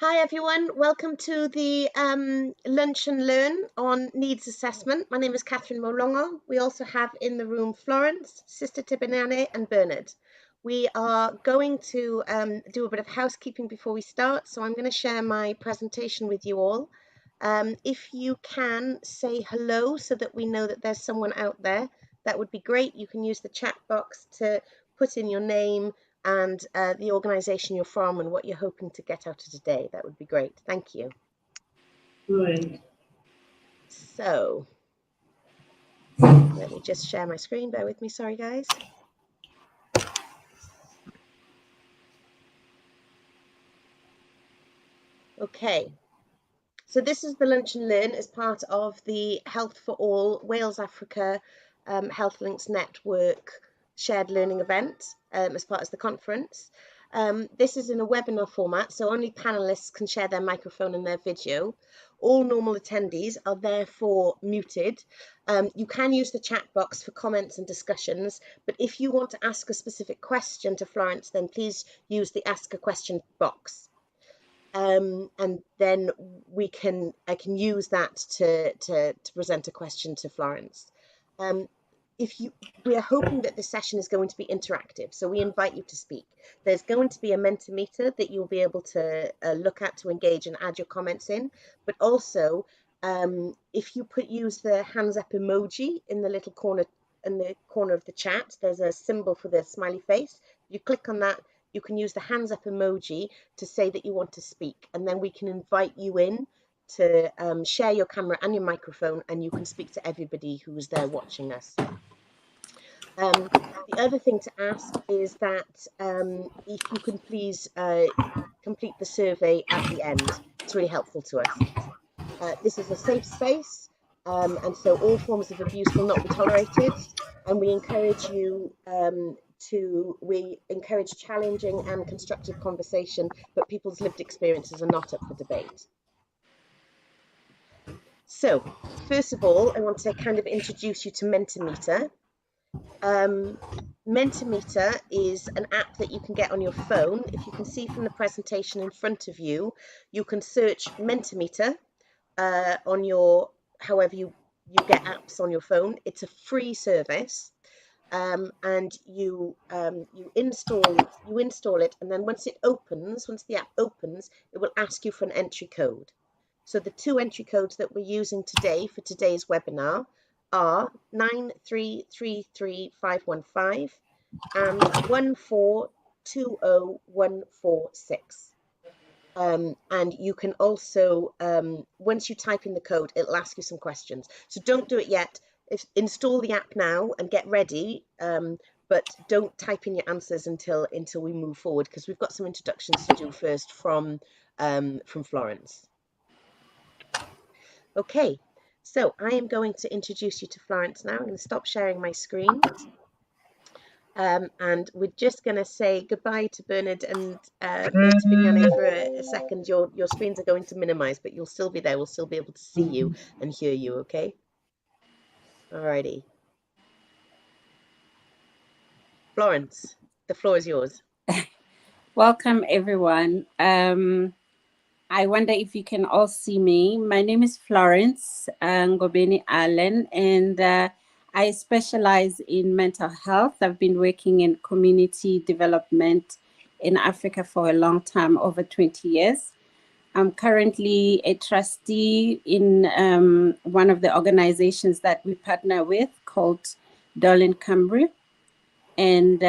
Hi everyone, welcome to the Lunch and Learn on Needs Assessment. My name is Catherine Molongo. We also have in the room Florence, Sister Tibanane and Bernard. We are going to do a bit of housekeeping before we start, so I'm going to share my presentation with you all. If you can say hello so that we know that there's someone out there, that would be great. You can use the chat box to put in your name and the organisation you're from and what you're hoping to get out of today. That would be great. Thank you. Right. So let me just share my screen. Bear with me. Sorry, guys. Okay. So this is the Lunch and Learn as part of the Health for All Wales Africa Health Links Network shared learning event as part of the conference. This is in a webinar format, so only panelists can share their microphone and their video. All normal attendees are therefore muted. You can use the chat box for comments and discussions, but if you want to ask a specific question to Florence, then please use the Ask a Question box. And then I can use that to present a question to Florence. We are hoping that the session is going to be interactive, so we invite you to speak. There's going to be a Mentormeter that you'll be able to look at to engage and add your comments in, but also if you use the hands up emoji in the little corner of the chat, there's a symbol for the smiley face. You click on that, you can use the hands up emoji to say that you want to speak, and then we can invite you in to share your camera and your microphone, and you can speak to everybody who is there watching us. The other thing to ask is that if you can please complete the survey at the end. It's really helpful to us. This is a safe space, and so all forms of abuse will not be tolerated, and we encourage you we encourage challenging and constructive conversation, but people's lived experiences are not up for debate. So, first of all, I want to kind of introduce you to Mentormeter. Mentormeter is an app that you can get on your phone. If you can see from the presentation in front of you, you can search Mentormeter on your, however you get apps on your phone. It's a free service. And you install it, and then once the app opens, it will ask you for an entry code. So the two entry codes that we're using today for today's webinar are 9333515 and 1420146. And you can also, once you type in the code, it'll ask you some questions. So don't do it yet. Install the app now and get ready, but don't type in your answers until we move forward, because we've got some introductions to do first from Florence. Okay, so I am going to introduce you to Florence now. I'm going to stop sharing my screen. And we're just going to say goodbye to Bernard and Tiffany for a second. Your screens are going to minimize, but you'll still be there. We'll still be able to see you and hear you, okay? Alrighty. Florence, the floor is yours. Welcome, everyone. I wonder if you can all see me. My name is Florence Ngobeni Allen, and I specialize in mental health. I've been working in community development in Africa for a long time, over 20 years. I'm currently a trustee in one of the organizations that we partner with called Dolin Cambry. And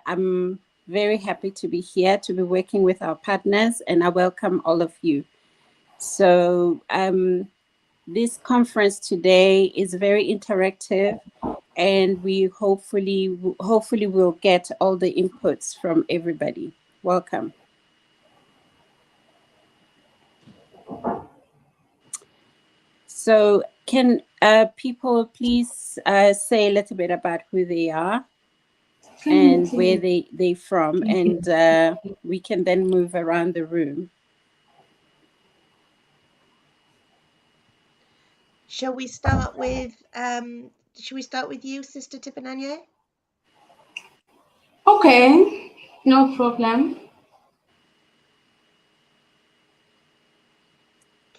I'm very happy to be here, to be working with our partners, and I welcome all of you. So this conference today is very interactive, and we hopefully will get all the inputs from everybody. Welcome. So can people please say a little bit about who they are and where they're from, and we can then move around the room. Shall we start with you, Sister Tibanane? Okay, no problem.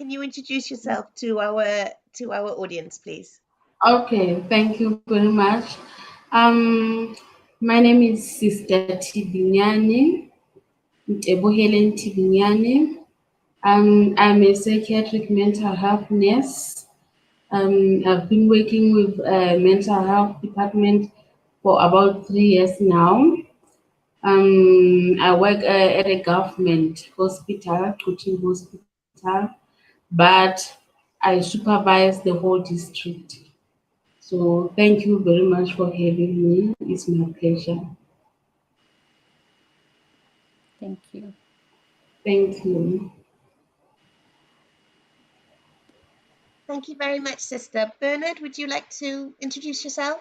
can you introduce yourself to our audience, please? Okay, thank you very much. My name is Sister Tibinyani, Helen Tibinyani. I'm a psychiatric mental health nurse. I've been working with mental health department for about 3 years now. I work at a government hospital, coaching hospital, but I supervise the whole district. So thank you very much for having me. It's my pleasure. Thank you. Thank you. Thank you very much, Sister. Bernard, would you like to introduce yourself?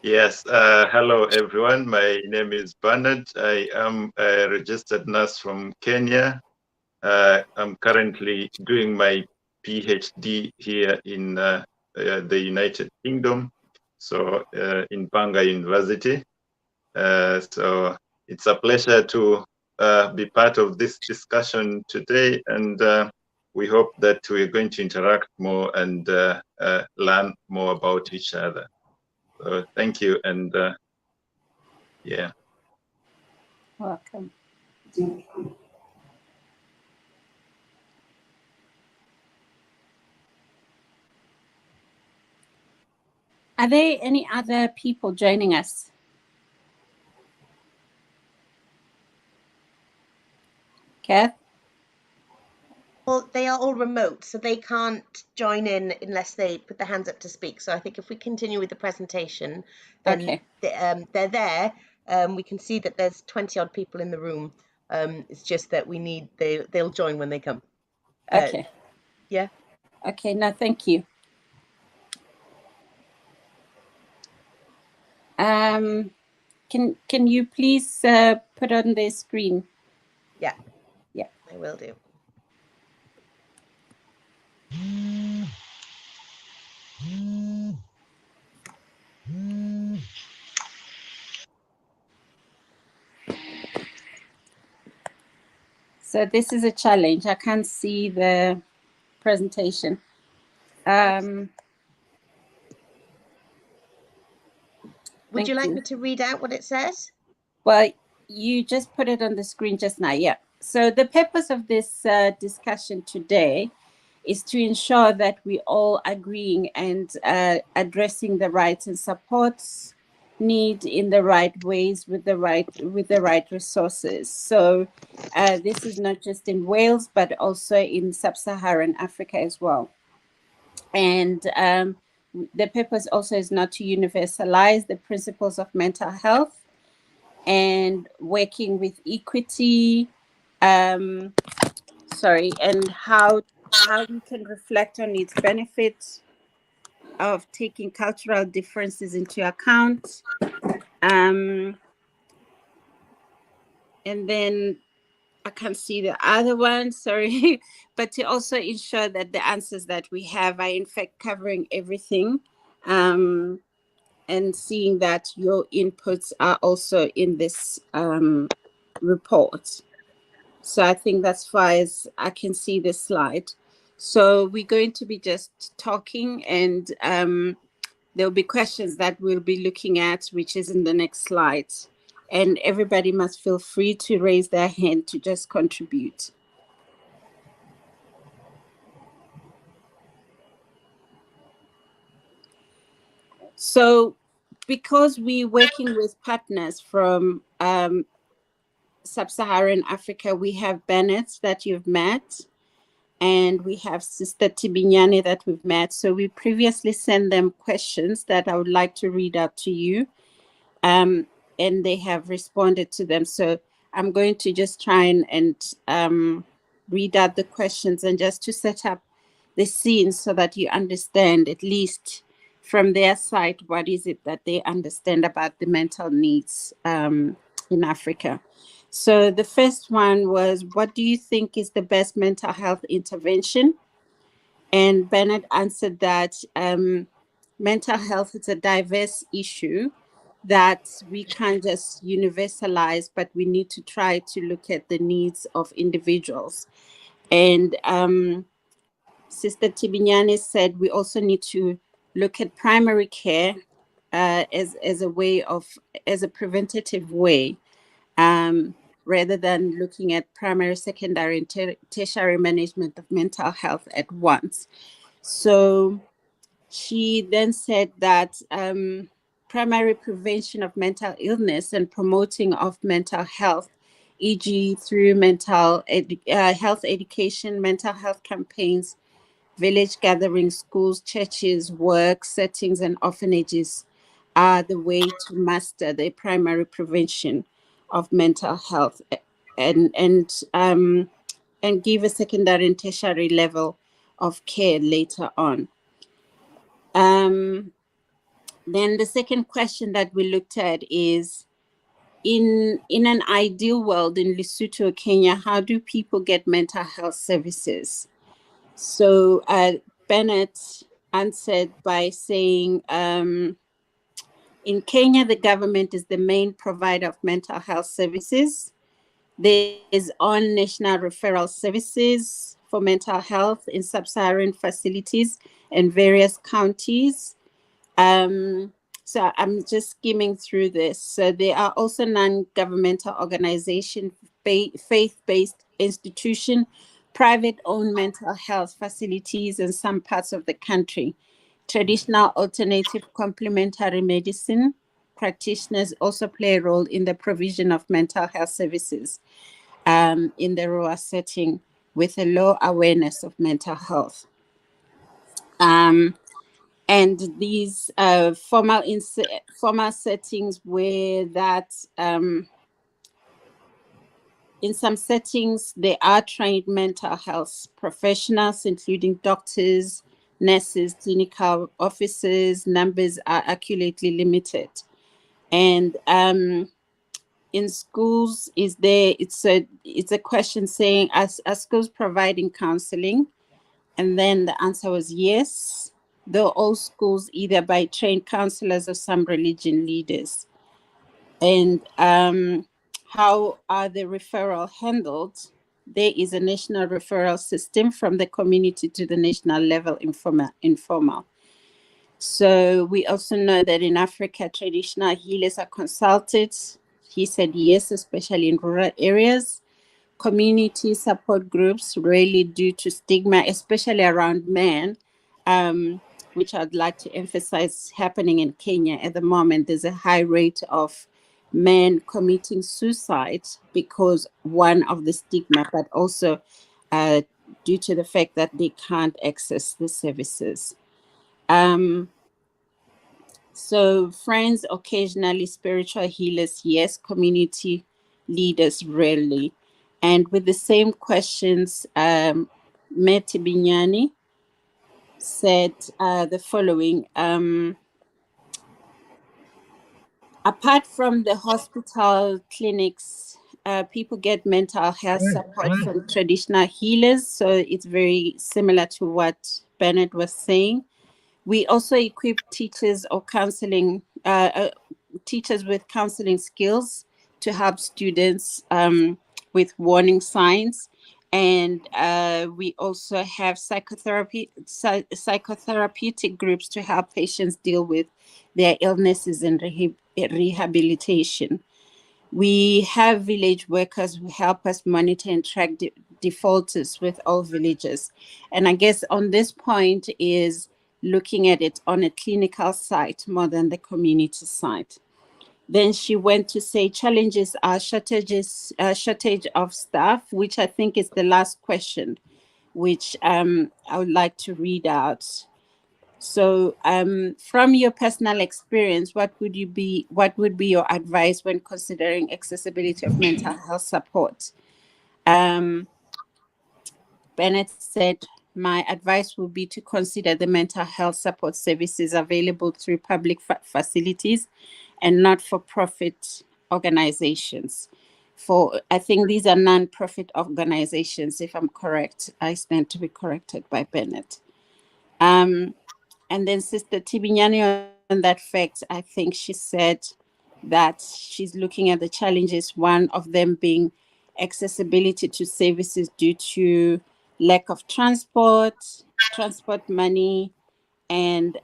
Yes, hello everyone. My name is Bernard. I am a registered nurse from Kenya. I'm currently doing my PhD here in the United Kingdom, so in Panga University. So it's a pleasure to be part of this discussion today, and we hope that we're going to interact more and learn more about each other. So thank you, and yeah. Welcome. Are there any other people joining us? Kath? Well, they are all remote, so they can't join in unless they put their hands up to speak. So I think if we continue with the presentation, then Okay. they're there. We can see that there's 20 odd people in the room. It's just that they'll join when they come. Okay. Yeah. Okay, no, thank you. Can you please put on the screen? Yeah. Yeah. I will do. So this is a challenge. I can't see the presentation. Would you like me to read out what it says? Well, you just put it on the screen just now. Yeah. So the purpose of this discussion today is to ensure that we all agreeing and addressing the rights and supports need in the right ways with the right resources. So this is not just in Wales, but also in Sub-Saharan Africa as well. And the purpose also is not to universalize the principles of mental health and working with equity, and how we can reflect on its benefits of taking cultural differences into account. And then I can't see the other one, sorry, but to also ensure that the answers that we have are in fact covering everything, and seeing that your inputs are also in this report. So I think that's far as I can see this slide. So we're going to be just talking, and there'll be questions that we'll be looking at, which is in the next slide. And everybody must feel free to raise their hand to just contribute. So because we're working with partners from Sub-Saharan Africa, we have Bennett that you've met, and we have Sister Tibinyani that we've met. So we previously sent them questions that I would like to read out to you, and they have responded to them. So I'm going to just try and read out the questions, and just to set up the scene so that you understand, at least from their side, what is it that they understand about the mental needs in Africa. So the first one was, what do you think is the best mental health intervention? And Bernard answered that mental health is a diverse issue that we can't just universalize, but we need to try to look at the needs of individuals. And Sister Tibinyane said we also need to look at primary care as a preventative way, rather than looking at primary, secondary, and tertiary management of mental health at once. So she then said that primary prevention of mental illness and promoting of mental health, e.g. through health education, mental health campaigns, village gatherings, schools, churches, work settings, and orphanages are the way to master the primary prevention of mental health and give a secondary and tertiary level of care later on. Then the second question that we looked at is, in an ideal world in Lesotho, Kenya, how do people get mental health services? So Bennett answered by saying, in Kenya, the government is the main provider of mental health services. There is on national referral services for mental health in sub-Saharan facilities in various counties. So I'm just skimming through this. So there are also non-governmental organization, faith-based institution, private-owned mental health facilities in some parts of the country. Traditional alternative complementary medicine practitioners also play a role in the provision of mental health services in the rural setting with a low awareness of mental health. And these formal settings where that in some settings, there are trained mental health professionals, including doctors, nurses, clinical officers. Numbers are accurately limited. And in schools, it's a question saying, are schools providing counseling? And then the answer was yes, though all schools either by trained counselors or some religion leaders. And how are the referral handled? There is a national referral system from the community to the national level, informal. So we also know that in Africa, traditional healers are consulted. He said yes, especially in rural areas. Community support groups, really due to stigma, especially around men, which I'd like to emphasize happening in Kenya at the moment. There's a high rate of men committing suicide because one of the stigma, but also due to the fact that they can't access the services. So friends, occasionally, spiritual healers, yes, community leaders, rarely. And with the same questions, Meti Binyani said the following. Apart from the hospital clinics, people get mental health support from traditional healers. So it's very similar to what Bennett was saying. We also equip teachers or counseling, teachers with counseling skills to help students with warning signs. And we also have psychotherapeutic groups to help patients deal with their illnesses and rehabilitation. We have village workers who help us monitor and track defaulters with all villages. And I guess on this point is looking at it on a clinical side more than the community side. Then she went to say challenges are shortage of staff, which I think is the last question, which I would like to read out. So from your personal experience, what would be your advice when considering accessibility of mental health support? Bennett said, my advice would be to consider the mental health support services available through public facilities and not-for-profit organizations. I think these are non-profit organizations, if I'm correct. I stand to be corrected by Bennett. And then Sister Tibinyani, on that fact, I think she said that she's looking at the challenges, one of them being accessibility to services due to lack of transport money, and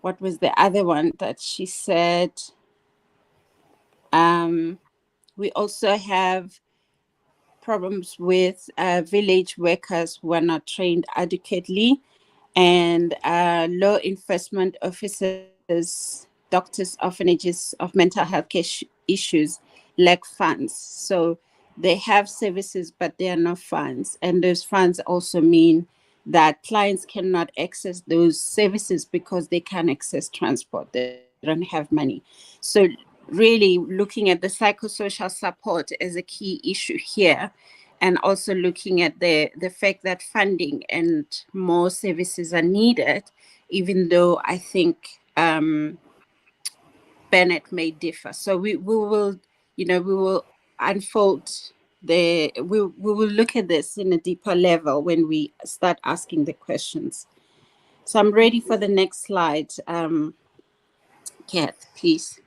what was the other one that she said? We also have problems with village workers who are not trained adequately, and law enforcement officers, doctors, orphanages of mental health care issues lack funds. So they have services, but there are no funds. And those funds also mean that clients cannot access those services because they can't access transport. They don't have money. So really looking at the psychosocial support as a key issue here, and also looking at the fact that funding and more services are needed, even though I think Bennett may differ. So we will, we will unfold we will look at this in a deeper level when we start asking the questions. So I'm ready for the next slide. Kath, please.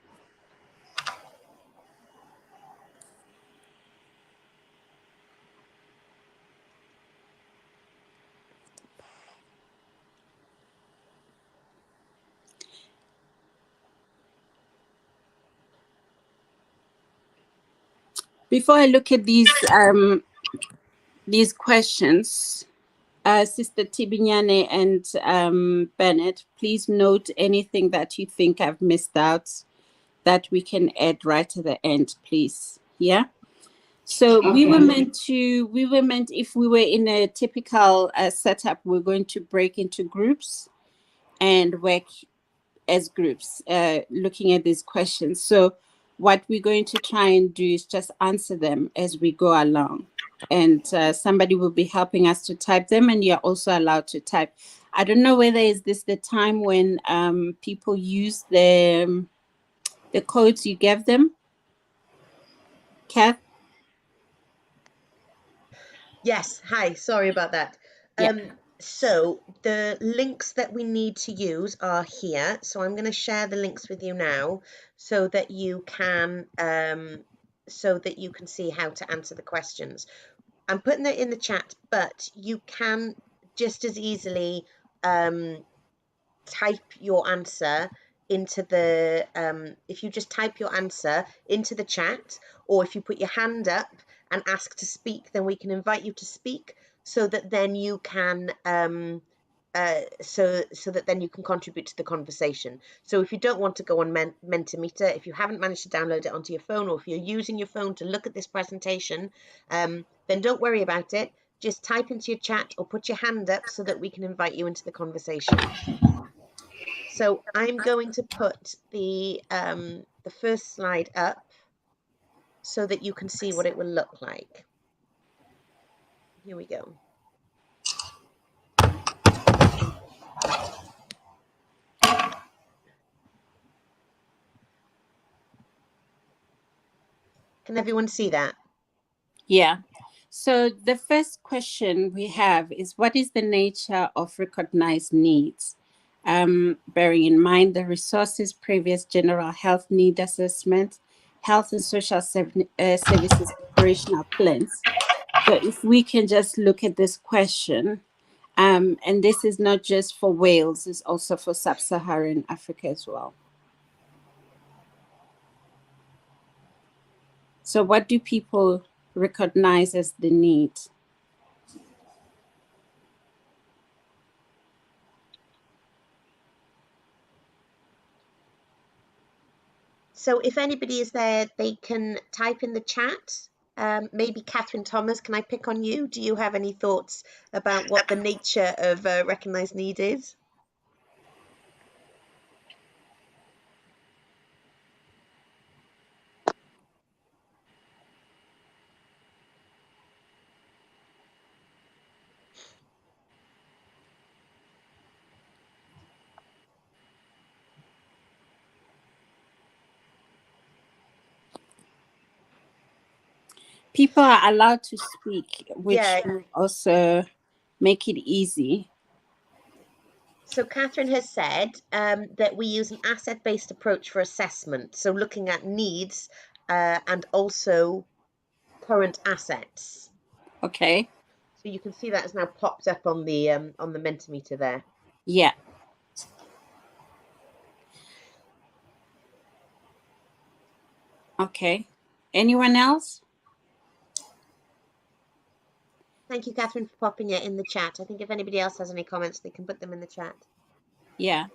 Before I look at these questions, Sister Tibinyane and Bennett, please note anything that you think I've missed out that we can add right at the end, please. Yeah. So okay. we were meant, if we were in a typical setup, we're going to break into groups and work as groups, looking at these questions. So what we're going to try and do is just answer them as we go along. And somebody will be helping us to type them, and you're also allowed to type. I don't know whether is this the time when people use the codes you gave them, Kath? Yes, hi, sorry about that. Yeah. So the links that we need to use are here. So I'm going to share the links with you now so that you can see how to answer the questions. I'm putting it in the chat, but you can just as easily type your answer into the if you just type your answer into the chat, or if you put your hand up and ask to speak, then we can invite you to speak, so that then you can so that then you can contribute to the conversation. So if you don't want to go on Mentormeter, if you haven't managed to download it onto your phone, or if you're using your phone to look at this presentation, then don't worry about it. Just type into your chat or put your hand up so that we can invite you into the conversation. So I'm going to put the first slide up so that you can see what it will look like. Here we go. Can everyone see that? Yeah. So the first question we have is, what is the nature of recognized needs? Bearing in mind the resources, previous general health need assessment, health and social services operational plans. So if we can just look at this question, and this is not just for Wales, it's also for Sub-Saharan Africa as well. So what do people recognize as the need? So if anybody is there, they can type in the chat. Maybe Catherine Thomas, can I pick on you? Do you have any thoughts about what the nature of recognised need is? People are allowed to speak, which will also make it easy. So Catherine has said that we use an asset-based approach for assessment, so looking at needs and also current assets. Okay. So you can see that has now popped up on the Mentormeter there. Yeah. Okay. Anyone else? Thank you, Catherine, for popping it in the chat. I think if anybody else has any comments, they can put them in the chat. Yeah.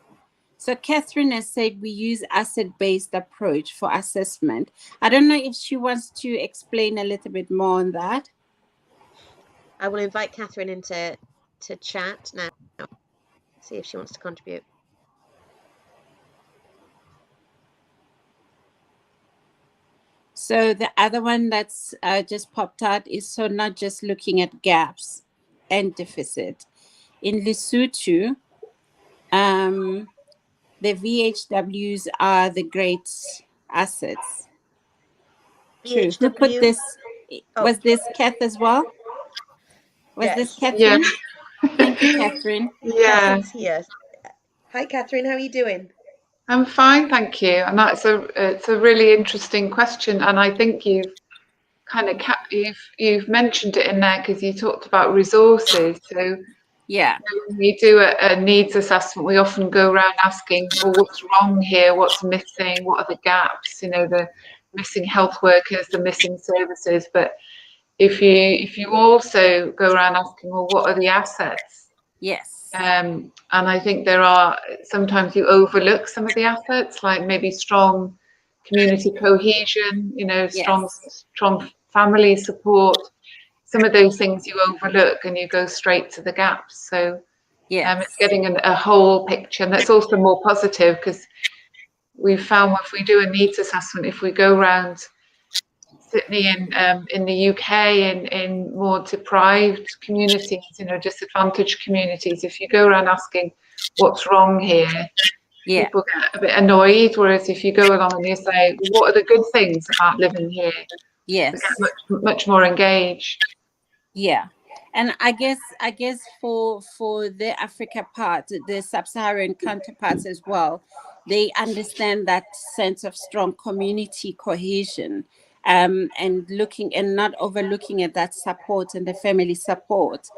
So Catherine has said we use asset-based approach for assessment. I don't know if she wants to explain a little bit more on that. I will invite Catherine into chat now. See if she wants to contribute. So the other one that's just popped out is so not just looking at gaps and deficit. In Lesotho, the VHWs are the great assets. True. Who put VHW? this? Oh. Was this Kath as well? Was this Catherine? Yeah. Thank you, Catherine. Yeah. Catherine's here. Hi, Catherine. How are you doing? I'm fine, thank you. And it's a really interesting question, and I think you've kind of you've mentioned it in there because you talked about resources. So yeah, when we do a needs assessment, we often go around asking, well, what's wrong here? What's missing? What are the gaps? You know, the missing health workers, the missing services. But if you also go around asking, well, what are the assets? yes. And I think there are sometimes you overlook some of the assets, like maybe strong community cohesion, you know, strong family support. Some of those things you overlook and you go straight to the gaps. So it's getting a whole picture, and that's also more positive because we've found if we do a needs assessment, if we go around Sydney in the UK in more deprived communities, you know, disadvantaged communities, if you go around asking what's wrong here, people get a bit annoyed. Whereas if you go along and you say, what are the good things about living here? Yes. They get much more engaged. Yeah. And I guess for the Africa part, the Sub-Saharan counterparts as well, they understand that sense of strong community cohesion, and looking and not overlooking at that support and the family support.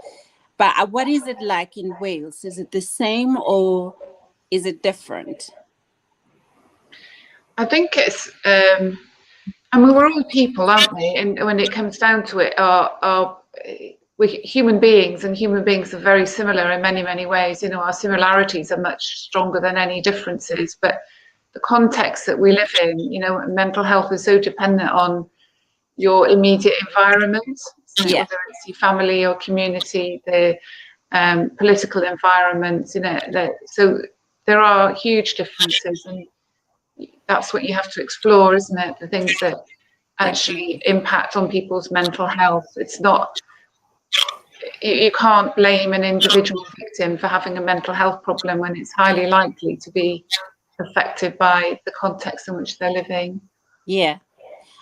But what is it like in Wales? Is it the same or is it different? I think it's, I mean, we're all people, aren't we? And when it comes down to it, we're human beings, and human beings are very similar in many, many ways. You know, our similarities are much stronger than any differences. But the context that we live in, you know, mental health is so dependent on your immediate environment. So whether it's your family or community, the political environment, you know, so there are huge differences, and that's what you have to explore, isn't it? The things that actually impact on people's mental health. It's not, you can't blame an individual victim for having a mental health problem when it's highly likely to be affected by the context in which they're living. Yeah.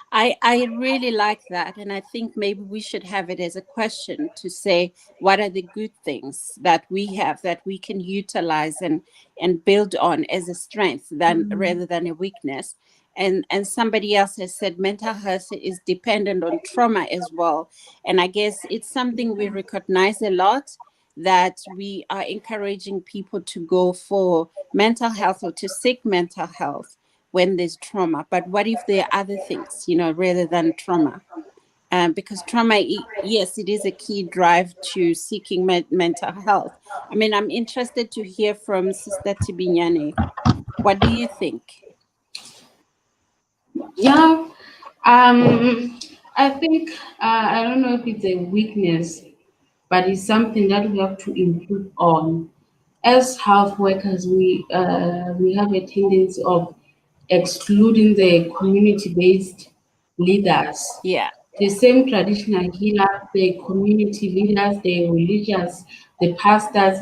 I really like that. And I think maybe we should have it as a question to say, what are the good things that we have that we can utilize and build on as a strength rather than a weakness? And somebody else has said mental health is dependent on trauma as well. And I guess it's something we recognize a lot, that we are encouraging people to go for mental health or to seek mental health when there's trauma. But what if there are other things, you know, rather than trauma? Because trauma, yes, it is a key drive to seeking mental health. I mean, I'm interested to hear from Sister Tibinyane. What do you think? Yeah, I think, I don't know if it's a weakness, but it's something that we have to improve on. As health workers, we have a tendency of excluding the community-based leaders. Yeah. The same traditional healers, the community leaders, the religious, the pastors,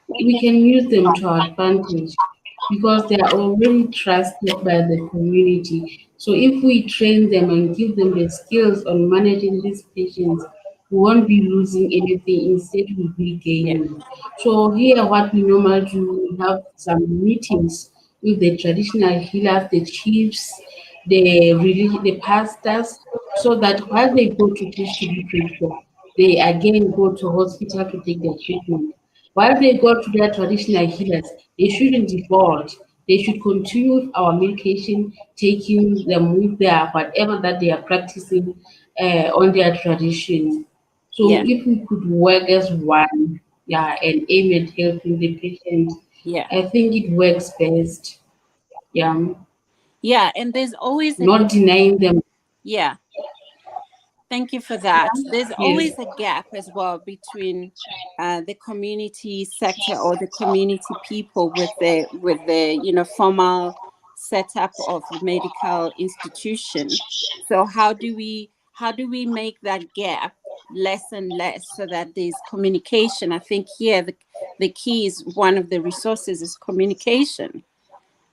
we can use them to our advantage because they are already trusted by the community. So if we train them and give them the skills on managing these patients, we won't be losing anything, instead we'll be gaining. So here what we normally do, we have some meetings with the traditional healers, the chiefs, the pastors, so that while they go to preach to be prayed for, they again go to hospital to take their treatment. While they go to their traditional healers, they shouldn't default. They should continue with our medication, taking them with their whatever that they are practicing on their tradition. So Yeah. if we could work as one, yeah, and aim at helping the patient, Yeah. I think it works best. Yeah, Yeah. And there's always a not denying them. yeah. Thank you for that. There's Yes, always a gap as well between the community sector or the community people with the formal setup of the medical institution. So how do we make that gap less and less so that there's communication? I think here the key is one of the resources is communication.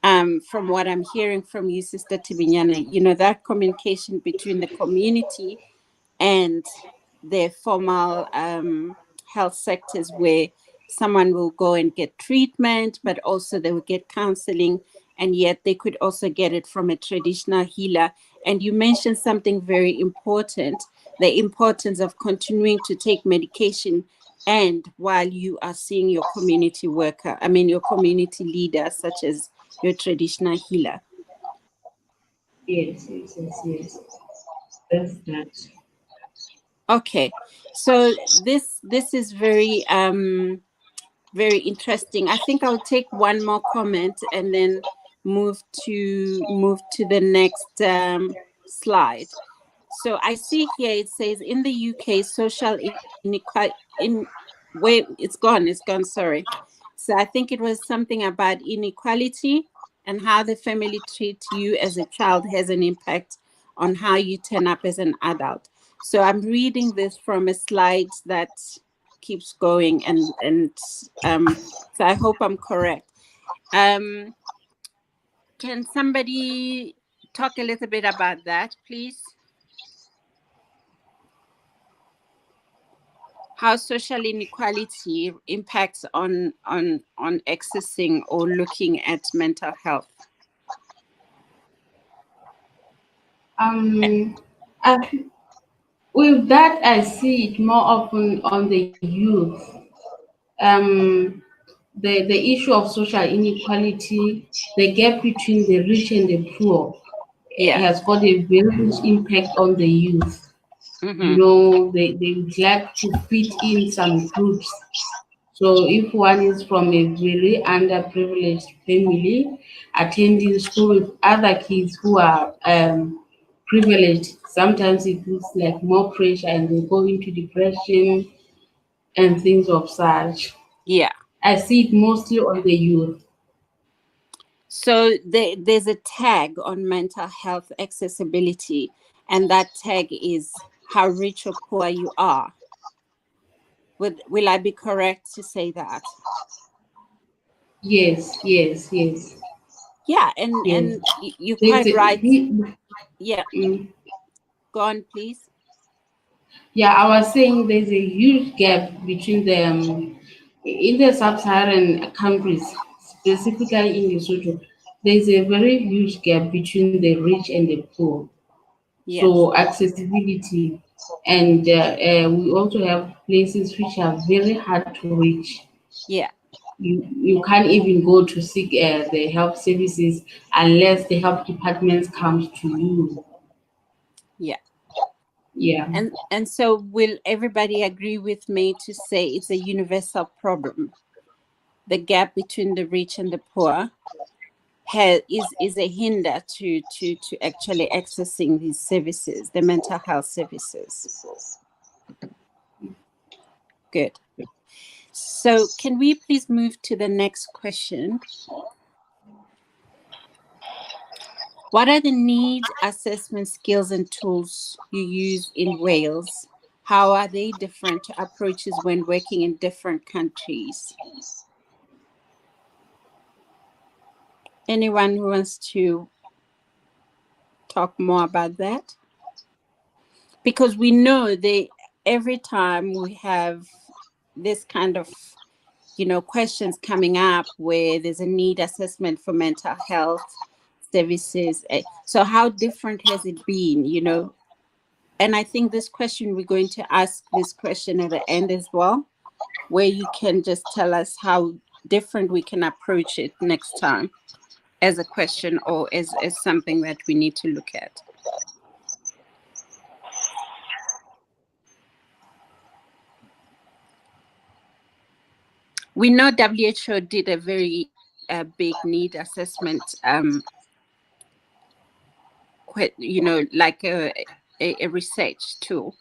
From what I'm hearing from you, Sister Tibinyana, that communication between the community and the formal health sectors where someone will go and get treatment, but also they will get counseling, and yet they could also get it from a traditional healer. And you mentioned something very important, the importance of continuing to take medication and while you are seeing your community worker, your community leader, such as your traditional healer. yes. That's that. Okay, so this is very very interesting. I think I'll take one more comment and then move to the next slide. So I see here it says in the UK social inequality wait, it's gone, sorry. So I think it was something about inequality and how the family treats you as a child has an impact on how you turn up as an adult. So I'm reading this from a slide that keeps going, and so I hope I'm correct. Can somebody talk a little bit about that, please? How social inequality impacts on accessing or looking at mental health. I, with that, I see it more often on the youth. Um, the issue of social inequality, the gap between the rich and the poor, Yeah. has got a very huge impact on the youth. Mm-hmm. They would like to fit in some groups. So if one is from a very underprivileged family, attending school with other kids who are privileged, sometimes it feels like more pressure and they go into depression and things of such. Yeah. I see it mostly on the youth. So there's a tag on mental health accessibility, and that tag is how rich or poor you are. Will I be correct to say that? Yes. Yeah, and Yes. you're There's quite a, right. he- Yeah, mm, go on, please. yeah, I was saying there's a huge gap between them in the sub-Saharan countries, specifically in Lesotho. There's a very huge gap between the rich and the poor. Yes. So accessibility, and we also have places which are very hard to reach. Yeah. You can't even go to seek the health services unless the health department comes to you. Yeah. Yeah. And so will everybody agree with me to say it's a universal problem? The gap between the rich and the poor is a hinder to actually accessing these services, the mental health services. Good. So can we please move to the next question? What are the need assessment skills and tools you use in Wales? How are they different to approaches when working in different countries? Anyone who wants to talk more about that? Because we know every time we have this kind of questions coming up where there's a need assessment for mental health services. So how different has it been, And I think this question, we're going to ask this question at the end as well, where you can just tell us how different we can approach it next time as a question or as something that we need to look at. We know WHO did a very big need assessment, you know, like a research tool.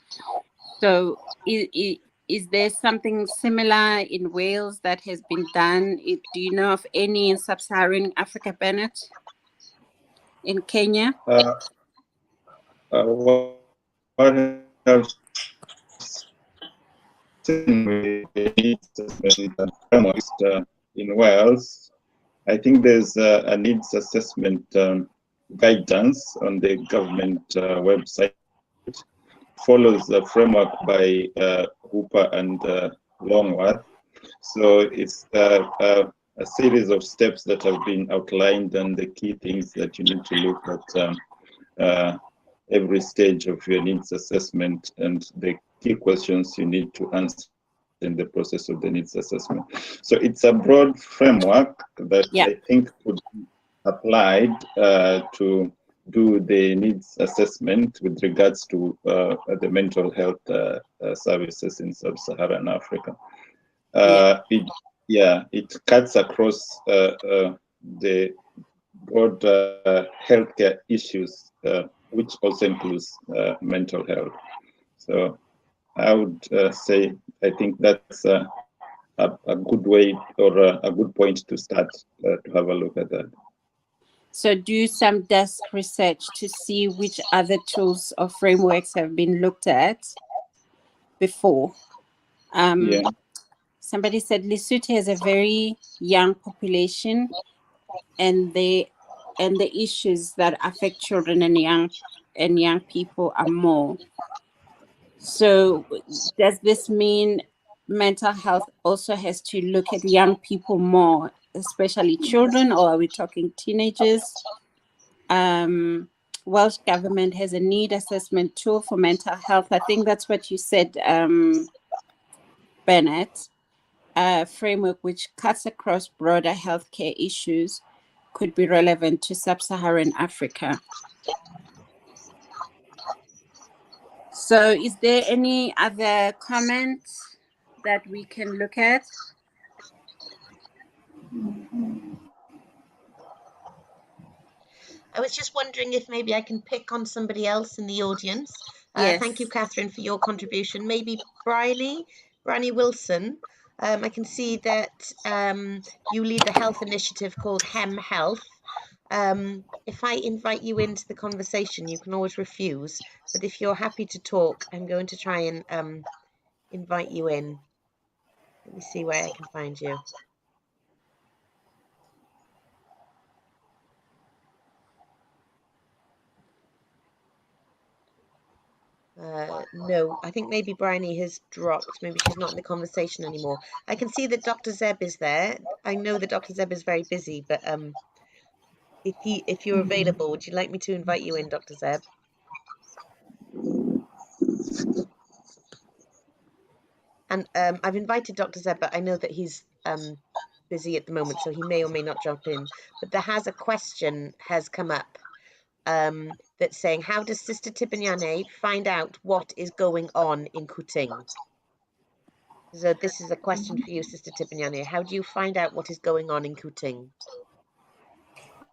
So is there something similar in Wales that has been done? Do you know of any in Sub-Saharan Africa, Bennett? In Kenya? What I've seen with needs assessment frameworks in Wales, I think there's a needs assessment guidance on the government website. Follows the framework by Hooper and Longworth. So it's a series of steps that have been outlined and the key things that you need to look at every stage of your needs assessment and the key questions you need to answer in the process of the needs assessment. So it's a broad framework that I think could be applied to do the needs assessment with regards to the mental health services in Sub-Saharan Africa. It cuts across the broad healthcare issues, which also includes mental health. So I would say I think that's a good way or a good point to start to have a look at that. So do some desk research to see which other tools or frameworks have been looked at before. Somebody said Lesotho has a very young population, and the issues that affect children and young people are more. So does this mean mental health also has to look at young people more, especially children, or are we talking teenagers? Welsh government has a need assessment tool for mental health. I think that's what you said, Bennett. A framework which cuts across broader healthcare issues could be relevant to Sub-Saharan Africa. So is there any other comments that we can look at? I was just wondering if maybe I can pick on somebody else in the audience. Yes. Thank you, Catherine, for your contribution. Maybe Bryony Wilson. I can see that you lead the health initiative called Hem Health. If I invite you into the conversation, you can always refuse. But if you're happy to talk, I'm going to try and invite you in. Let me see where I can find you. No, I think maybe Bryony has dropped. Maybe she's not in the conversation anymore. I can see that Dr. Zeb is there. I know that Dr. Zeb is very busy, but if you're available, would you like me to invite you in, Dr. Zeb? And I've invited Dr. Zeb, but I know that he's busy at the moment, so he may or may not jump in. But there has a question has come up that's saying, how does Sister Tiffany find out what is going on in Kuting? So this is a question for you, Sister Tiffany. How do you find out what is going on in Kuting?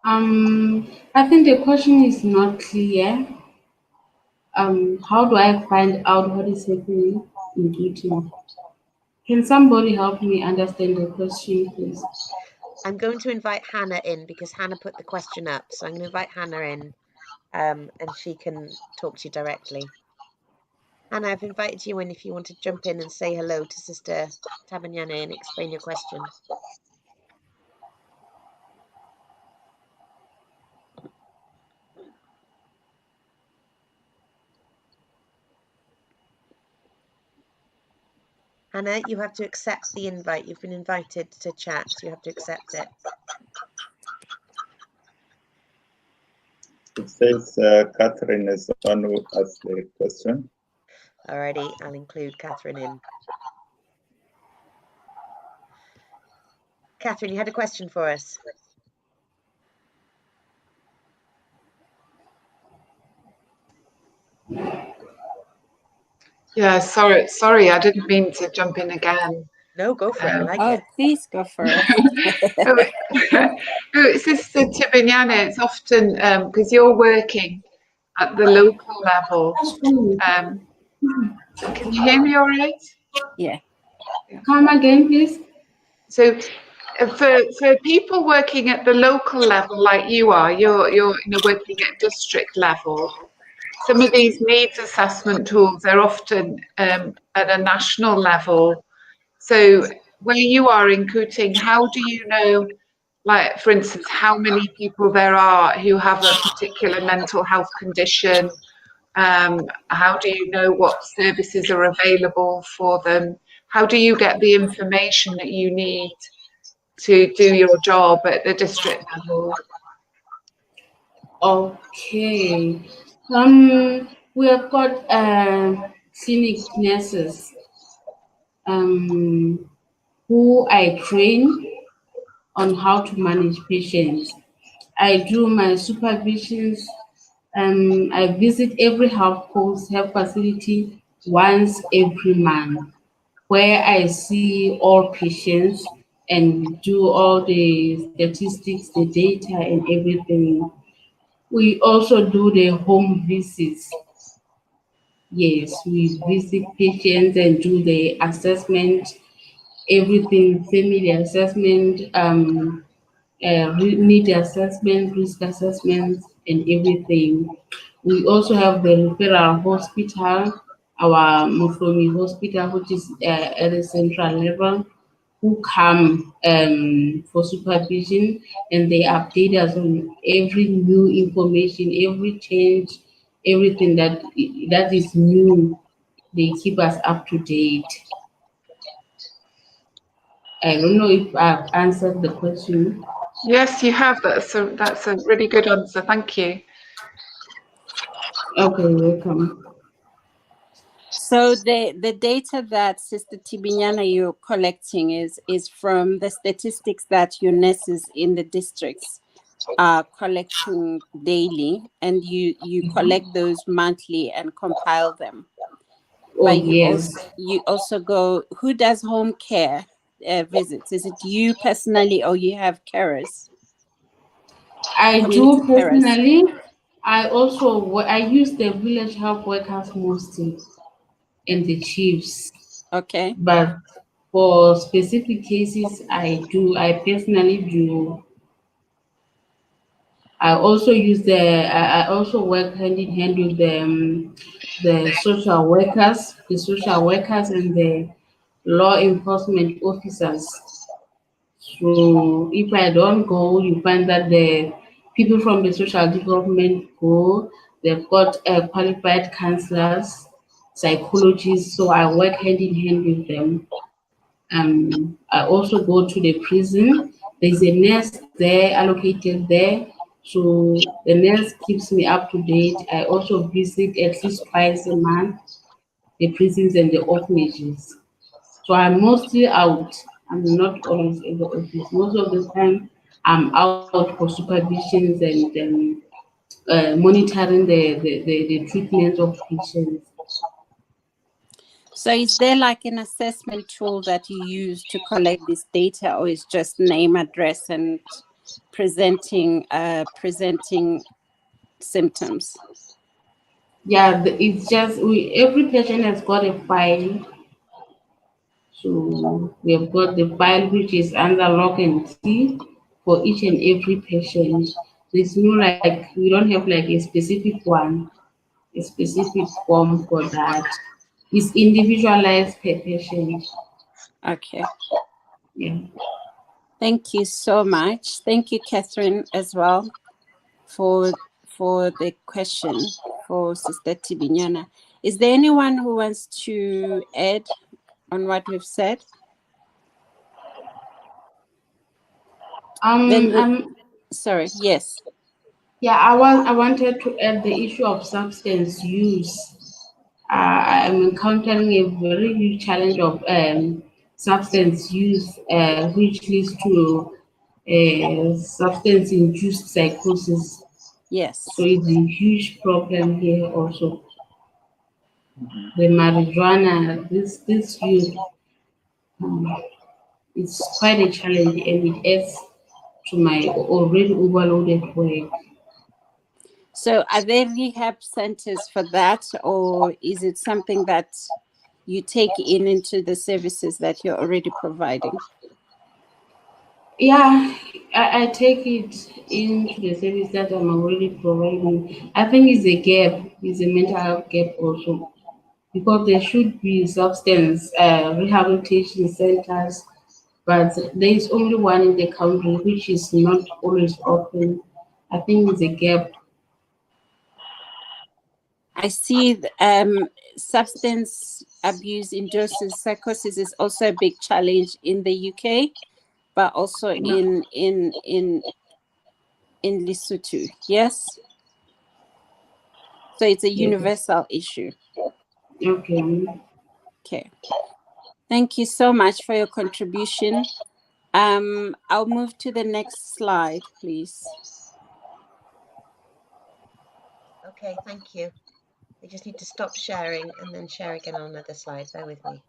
I think the question is not clear. How do I find out what is happening in Kuting? Can somebody help me understand the question, please? I'm going to invite Hannah in because Hannah put the question up. So I'm going to invite Hannah in and she can talk to you directly. Hannah, I've invited you in if you want to jump in and say hello to Sister Tabanyane and explain your question. Hannah, you have to accept the invite. You've been invited to chat. You have to accept it. It says Catherine is the one who asked the question. Alrighty, I'll include Catherine in. Catherine, you had a question for us. Yeah, sorry, I didn't mean to jump in again. No, go for it. I like Oh, it. please go for it. Sister Tibinyana, it's often because you're working at the local level. Can you hear me all right? Yeah. Come again, please. So for people working at the local level like you are, you're working at district level, some of these needs assessment tools are often at a national level. So where you are in Kuting, how do you know, like, for instance, how many people there are who have a particular mental health condition? How do you know what services are available for them? How do you get the information that you need to do your job at the district level? Okay. We have got clinic nurses who I train on how to manage patients. I do my supervisions. I visit every health facility once every month, where I see all patients and do all the statistics, the data, and everything. We also do the home visits. Yes, we visit patients and do the assessment, everything, family assessment, need assessment, risk assessments, and everything. We also have the referral hospital, our Mufromi hospital, which is at the central level, who come for supervision, and they update us on every new information, every change, everything that is new. They keep us up to date. I don't know if I've answered the question. Yes, you have. That's a really good answer. Thank you. Okay, welcome. So the data that Sister Tibinyana you're collecting is from the statistics that your nurses in the districts are collecting daily, and you collect those monthly and compile them. Oh, But yes. you also go. Who does home care visits? Is it you personally, or you have carers? I Community do carers. personally. I use the village health workers mostly and the chiefs. Okay. But for specific cases, I personally do. I also I also work hand in hand with the social workers and the law enforcement officers. So if I don't go, you find that the people from the social development go. They've got qualified counselors, psychologists. So I work hand in hand with them. I also go to the prison. There's a nurse there allocated there. So the nurse keeps me up to date. I also visit at least twice a month the prisons and the orphanages. So I'm mostly out. I'm not always in the office. Most of the time, I'm out for supervisions and monitoring the treatment of patients. So is there like an assessment tool that you use to collect this data, or is just name, address, and presenting symptoms? Yeah, it's just every patient has got a file. So we have got the file which is under lock and key for each and every patient. There's no like we don't have like a specific one, a specific form for that. It's individualized per patient. Okay. Yeah. Thank you so much. Thank you, Catherine, as well, for the question for Sister Tibinyana. Is there anyone who wants to add on what we've said? Sorry, yes. Yeah, I wanted to add the issue of substance use. I'm encountering a very huge challenge of substance use, which leads to substance-induced psychosis. So Yes. it's a huge problem here also. The marijuana, this youth, it's quite a challenge, and it adds to my already overloaded work. So are there rehab centers for that, or is it something that you take into the services that you're already providing? Yeah, I take it into the service that I'm already providing. I think it's a gap, it's a mental health gap also, because there should be substance rehabilitation centers, but there is only one in the country, which is not always open. I think it's a gap. I see substance abuse induces psychosis is also a big challenge in the UK, but also in Lesotho. Yes. So it's a universal issue. Okay. Okay. Thank you so much for your contribution. I'll move to the next slide, please. Okay, thank you. We just need to stop sharing and then share again on another slide. Bear with me.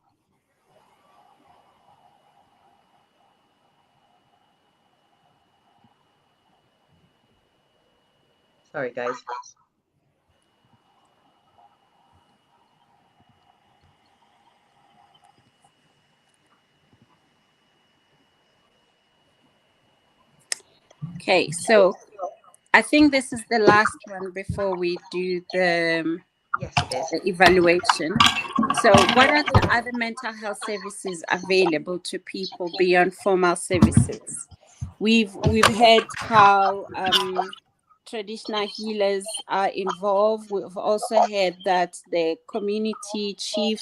Sorry, guys. Okay, so I think this is the last one before we do Yes, it is. the evaluation. So what are the other mental health services available to people beyond formal services? We've heard how traditional healers are involved. We've also heard that the community chief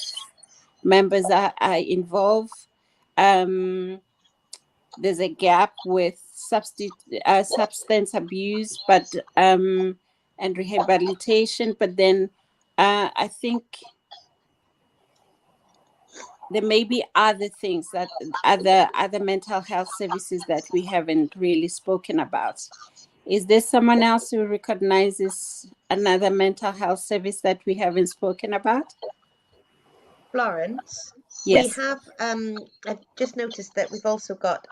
members are involved. There's a gap with substance abuse, but and rehabilitation. But then I think there may be other things that other mental health services that we haven't really spoken about. Is there someone else who recognizes another mental health service that we haven't spoken about? Florence, Yes. we have, I've just noticed that we've also got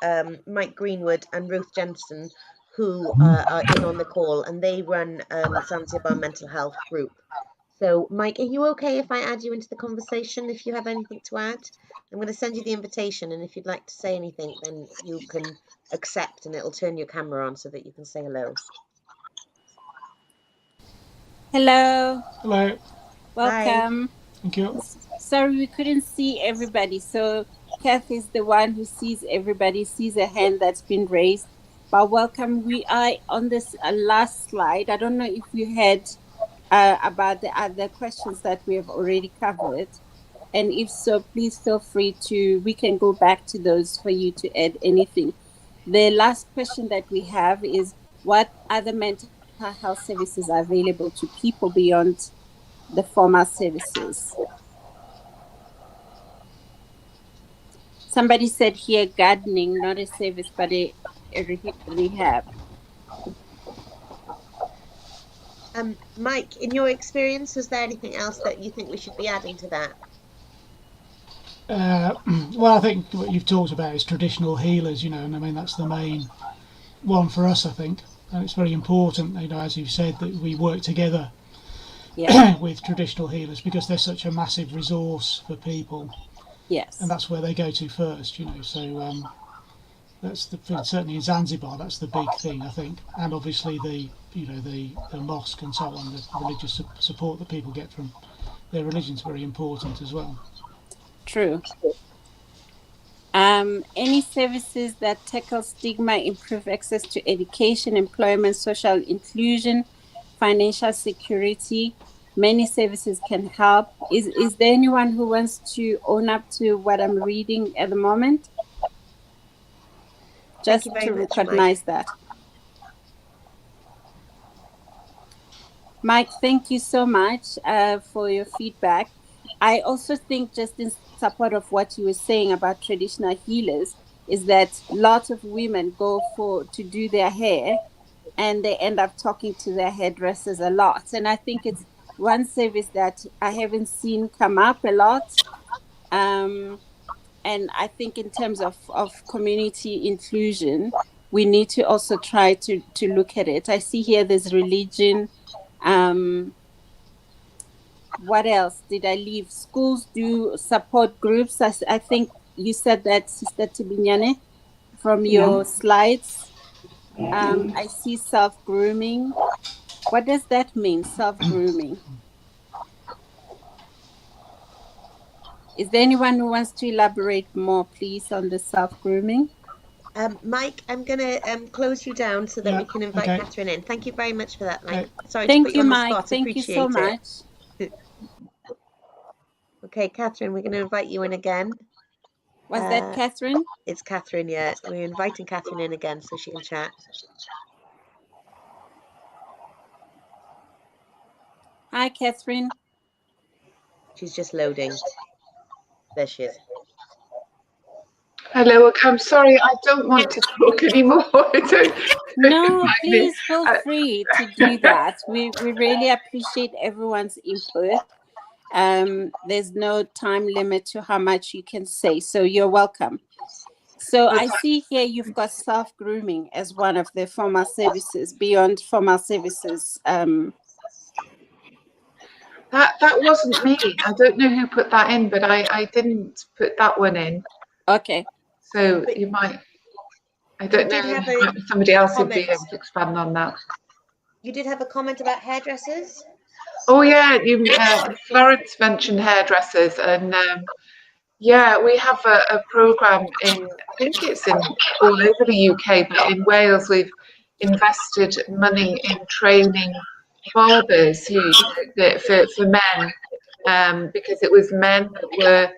Mike Greenwood and Ruth Jensen who are in on the call, and they run Zanzibar Mental Health Group. So, Mike, are you okay if I add you into the conversation if you have anything to add? I'm going to send you the invitation, and if you'd like to say anything, then you can accept, and it'll turn your camera on so that you can say hello. Hello. Hello. Welcome. Hi. Thank you. Sorry, we couldn't see everybody. So Kath is the one who sees everybody, sees a hand that's been raised. But welcome. We are on this last slide. I don't know if you had about the other questions that we have already covered. And if so, please feel free we can go back to those for you to add anything. The last question that we have is, what other mental health services are available to people beyond the formal services? Somebody said here gardening, not a service, but a rehab. Mike, in your experience, was there anything else that you think we should be adding to that? Well, I think what you've talked about is traditional healers, and I mean, that's the main one for us, I think. And it's very important, as you've said, that we work together with traditional healers, because they're such a massive resource for people. Yes. And that's where they go to first, so that's certainly in Zanzibar, that's the big thing, I think. And obviously the mosque and so on, the religious support that people get from their religion is very important as well. True. Any services that tackle stigma, improve access to education, employment, social inclusion, financial security, many services can help. Is there anyone who wants to own up to what I'm reading at the moment? Just to recognize that. Mike, thank you so much for your feedback. I also think, just in support of what you were saying about traditional healers, is that lots of women go to do their hair, and they end up talking to their hairdressers a lot. And I think it's one service that I haven't seen come up a lot. And I think in terms of community inclusion, we need to also try to look at it. I see here there's religion. What else did I leave? Schools do support groups. I think you said that, Sister Tibinyane, from your slides. I see self-grooming. What does that mean, self-grooming? Is there anyone who wants to elaborate more, please, on the self-grooming? Mike, I'm going to close you down so that we can invite Catherine in. Thank you very much for that, Mike. Sorry to put you on the spot. Thank you so much. Okay, Catherine, we're going to invite you in again. Was that Catherine? It's Catherine, yeah. We're inviting Catherine in again so she can chat. Hi, Catherine. She's just loading. There she is. Hello, I'm sorry, I don't want to talk anymore. No, please feel free to do that. We really appreciate everyone's input. There's no time limit to how much you can say, so you're welcome. So I see here you've got self-grooming as one of the formal services, beyond formal services. That wasn't me. I don't know who put that in, but I didn't put that one in. Okay. So you might, I don't know, somebody else would be able to expand on that. You did have a comment about hairdressers? Oh yeah, Florence mentioned hairdressers, and yeah, we have a programme in, I think it's in all over the UK, but in Wales we've invested money in training barbers for men, because it was men that were,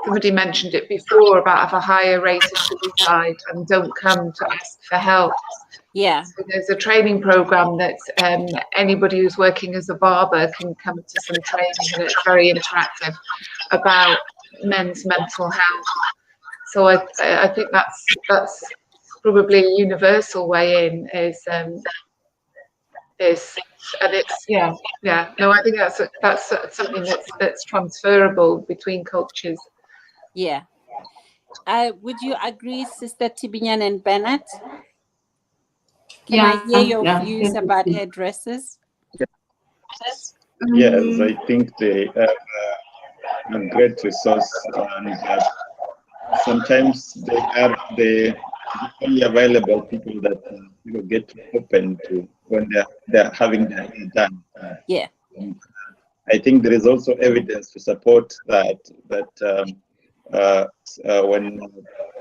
somebody mentioned it before, about have a higher rate of suicide and don't come to ask for help. Yeah. So there's a training program that anybody who's working as a barber can come to some training, and it's very interactive about men's mental health. So I think that's probably a universal way in, is and it's no, I think that's something that's transferable between cultures. Yeah. Would you agree, Sister Tibinyan and Bennett? Can I hear your views about hairdressers? Yes, I think they are a great resource, and sometimes they are the only available people that get open to when they're having their hair done. Yeah. I think there is also evidence to support that when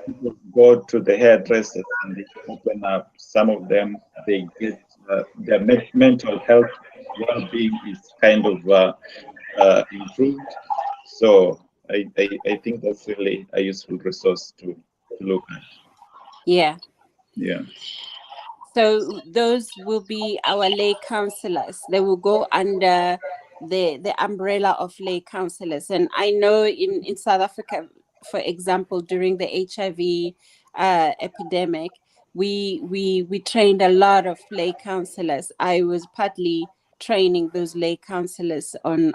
people go to the hairdressers and they open up, some of them, they get their mental health well-being is kind of improved. So I think that's really a useful resource to look at. Yeah. Yeah. So those will be our lay counselors. They will go under the umbrella of lay counselors. And I know in South Africa, for example, during the HIV epidemic, we trained a lot of lay counselors. I was partly training those lay counselors on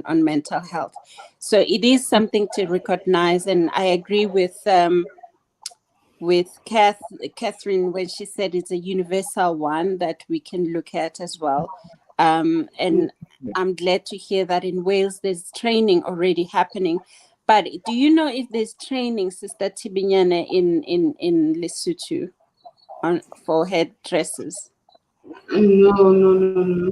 mental health. So it is something to recognize, and I agree with Catherine when she said it's a universal one that we can look at as well. And I'm glad to hear that in Wales there's training already happening. But do you know if there's training, Sister Tibinyane, in Lesotho for hairdressers? No.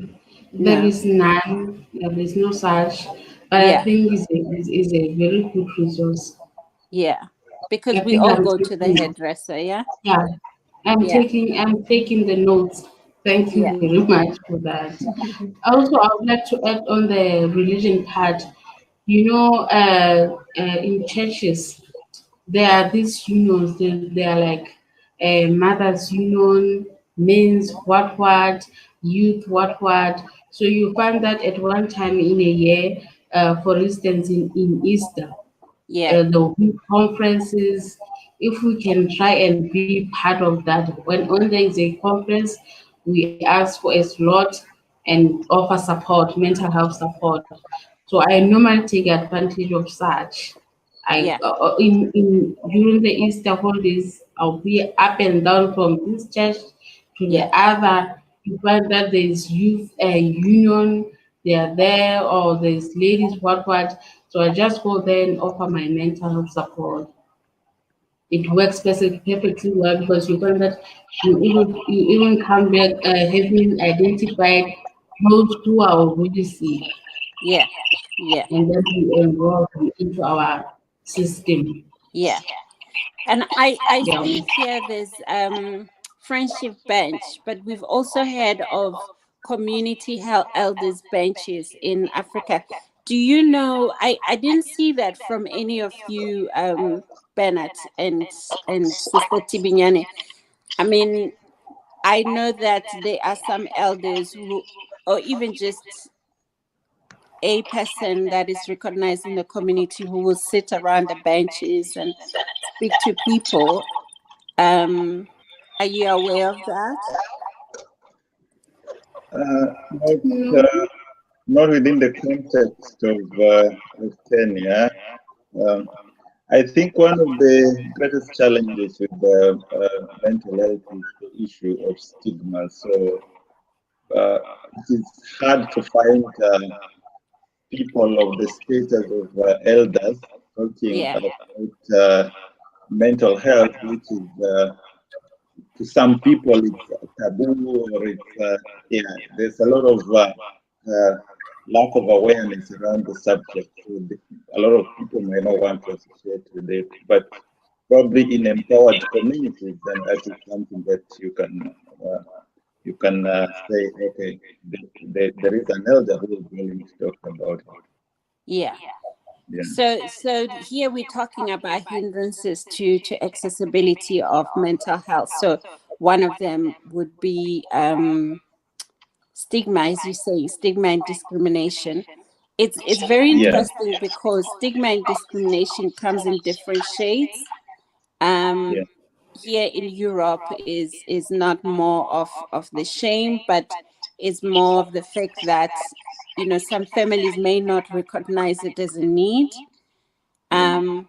There is none. There is no such. But I think it's a very good resource. Yeah, because we all go to the hairdresser. Yeah. Yeah. I'm taking the notes. Thank you very much for that. Also, I would like to add on the religion part. In churches, there are these unions. They are like mothers' union, men's what, youth, what. So you find that at one time in a year, for instance, in Easter, Yeah. there will be conferences. If we can try and be part of that, when there is a conference, we ask for a slot and offer support, mental health support. So I normally take advantage of such. Yeah. In during the Easter holidays, I'll be up and down from this church to the Yeah. other. You find that there's youth union, they are there, or there's ladies, what. So I just go there and offer my mental health support. It works perfectly well because you find that you even come back having identified those who are already sick, Yeah. Yeah. and then we enroll them into our system. Yeah. And I Yeah. see here there's friendship bench, but we've also heard of community health elders benches in Africa. Do you know? I didn't see that from any of you, Bernard and Sister Tibinyane. I mean, I know that there are some elders who, or even just a person that is recognized in the community who will sit around the benches and speak to people. Are you aware of that? Not, not within the context of Kenya. Um, I think one of the greatest challenges with mental health is the issue of stigma. So it is hard to find people of the status of elders talking Yeah. about mental health, which is to some people it's taboo, or it's there's a lot of lack of awareness around the subject. So a lot of people may not want to associate with it, but probably in empowered communities, then that is something that you can say, okay, there is an elder who is willing to talk about it. Yeah. Yeah. So here we're talking about hindrances to accessibility of mental health. So one of them would be stigma, as you say, stigma and discrimination. It's very Yeah. interesting because stigma and discrimination comes in different shades. Yeah. Here in Europe is not more of the shame, but is more of the fact that some families may not recognize it as a need. And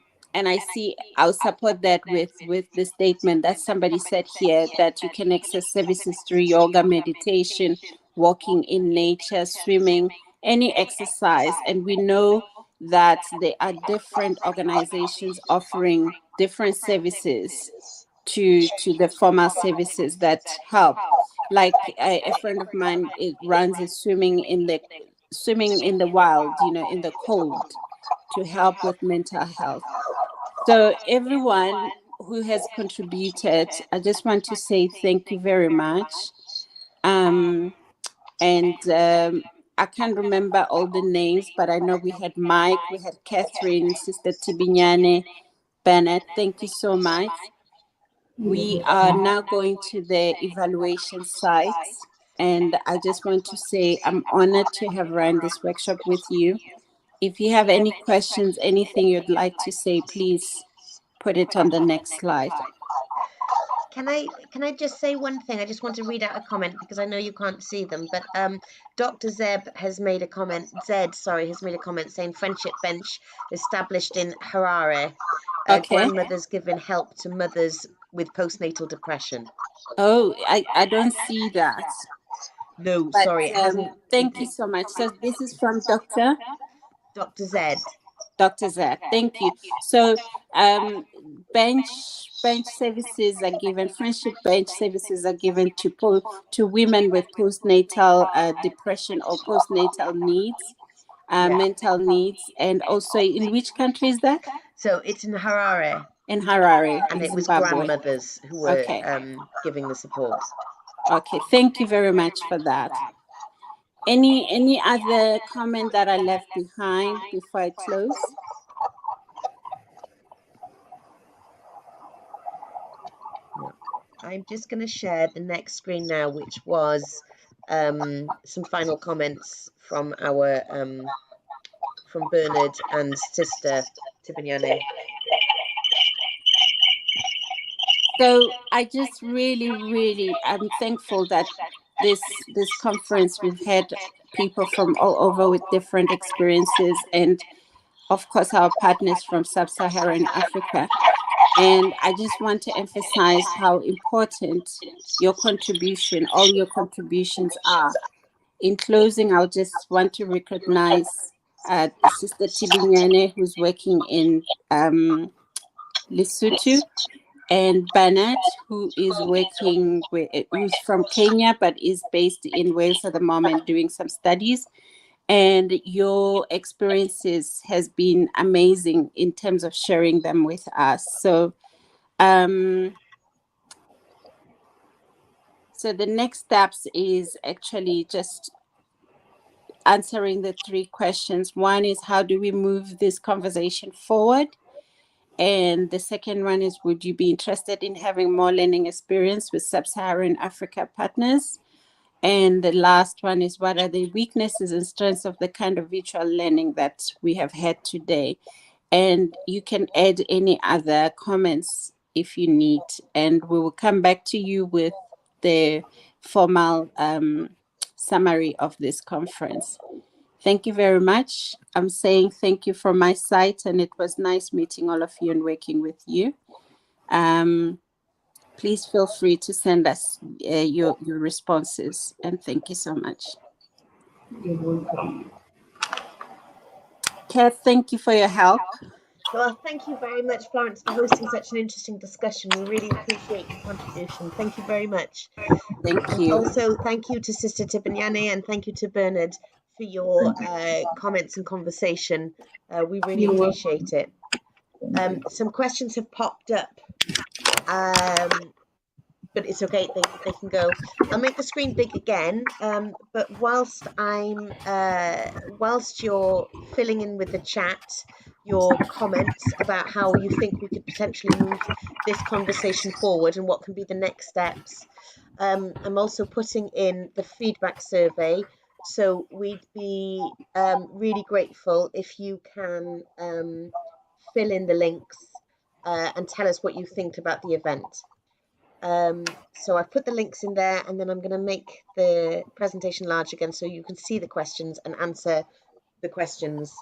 I'll support that with the statement that somebody said here, that you can access services through yoga, meditation, walking in nature, swimming, any exercise. And we know that there are different organizations offering different services to the formal services that help. Like a friend of mine, it runs a swimming in the wild, in the cold, to help with mental health. So everyone who has contributed, I just want to say thank you very much. And I can't remember all the names, but I know we had Mike, we had Catherine, Sister Tibinyane, Bennett. Thank you so much. We are now going to the evaluation sites, and I just want to say I'm honored to have run this workshop with you. If you have any questions, anything you'd like to say, please put it on the next slide. Can I just say one thing? I just want to read out a comment because I know you can't see them, but Dr. Zeb has made a comment. Has made a comment saying friendship bench established in Harare. Okay. Grandmothers giving help to mothers with postnatal depression. Oh, I don't see that. No, But, sorry, it hasn't. Thank you so much. So this is from Dr. Zed. Dr. Zed. Thank you. So bench services are given. Friendship bench services are given to women with postnatal depression or postnatal needs, mental needs, and also in which country is that? So it's in Harare. In Harare, and in it was Zimbabwe. grandmothers who were Okay. Giving the support. Okay, thank you very much for that. Any other comment that I left behind before I close? I'm just going to share the next screen now, which was some final comments from our from Bernard and Sister Tiffany. So I just really, I'm thankful that this conference, we've had people from all over with different experiences, and of course our partners from Sub-Saharan Africa. And I just want to emphasize how important your contribution, all your contributions are. In closing, I'll just want to recognize Sister Tibinyane, who's working in Lesotho, and Bernard, who is working with, who's from Kenya, but is based in Wales at the moment doing some studies. And your experiences has been amazing in terms of sharing them with us. So, so the next steps is actually just answering the 3 questions. One is, how do we move this conversation forward? And the second one is, would you be interested in having more learning experience with Sub-Saharan Africa partners? And the last one is, what are the weaknesses and strengths of the kind of virtual learning that we have had today? And you can add any other comments if you need, and we will come back to you with the formal summary of this conference. Thank you very much. I'm saying thank you from my side, and it was nice meeting all of you and working with you. Please feel free to send us your responses, and thank you so much. You're welcome. Kath, thank you for your help. Well, thank you very much, Florence, for hosting such an interesting discussion. We really appreciate your contribution. Thank you very much. Thank you. Also, thank you to Sister Tibinyane, and thank you to Bernard for your comments and conversation. We really appreciate it. Some questions have popped up, but it's okay, they can go. I'll make the screen big again, but whilst you're filling in with the chat your comments about how you think we could potentially move this conversation forward and what can be the next steps, I'm also putting in the feedback survey, so we'd be really grateful if you can fill in the links and tell us what you think about the event. So I've put the links in there, and then I'm going to make the presentation large again so you can see the questions and answer the questions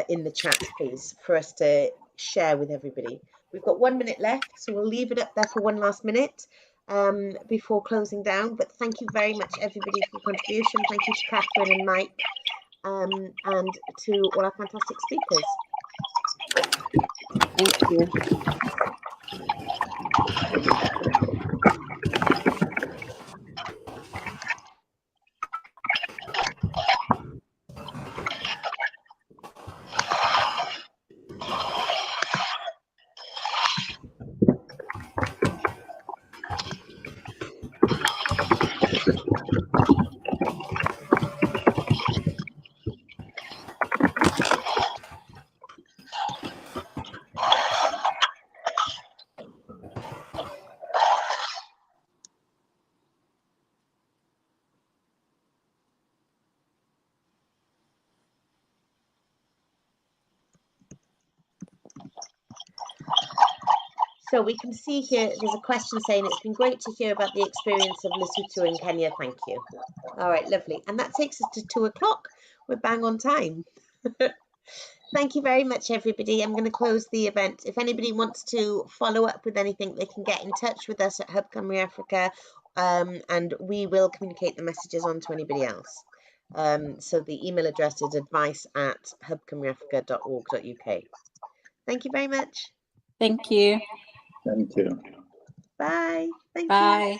in the chat, please, for us to share with everybody. We've got 1 minute left, so we'll leave it up there for one last minute before closing down. But thank you very much, everybody, for your contribution. Thank you to Catherine and Mike, and to all our fantastic speakers. Thank you. So we can see here, there's a question saying, it's been great to hear about the experience of Lesotho in Kenya. Thank you. All right, lovely. And that takes us to 2 o'clock. We're bang on time. Thank you very much, everybody. I'm going to close the event. If anybody wants to follow up with anything, they can get in touch with us at Hub Cymru Africa, and we will communicate the messages on to anybody else. So the email address is advice@hubcymruafrica.org.uk. Thank you very much. Thank you. Thank you. Bye. Thank you. Bye.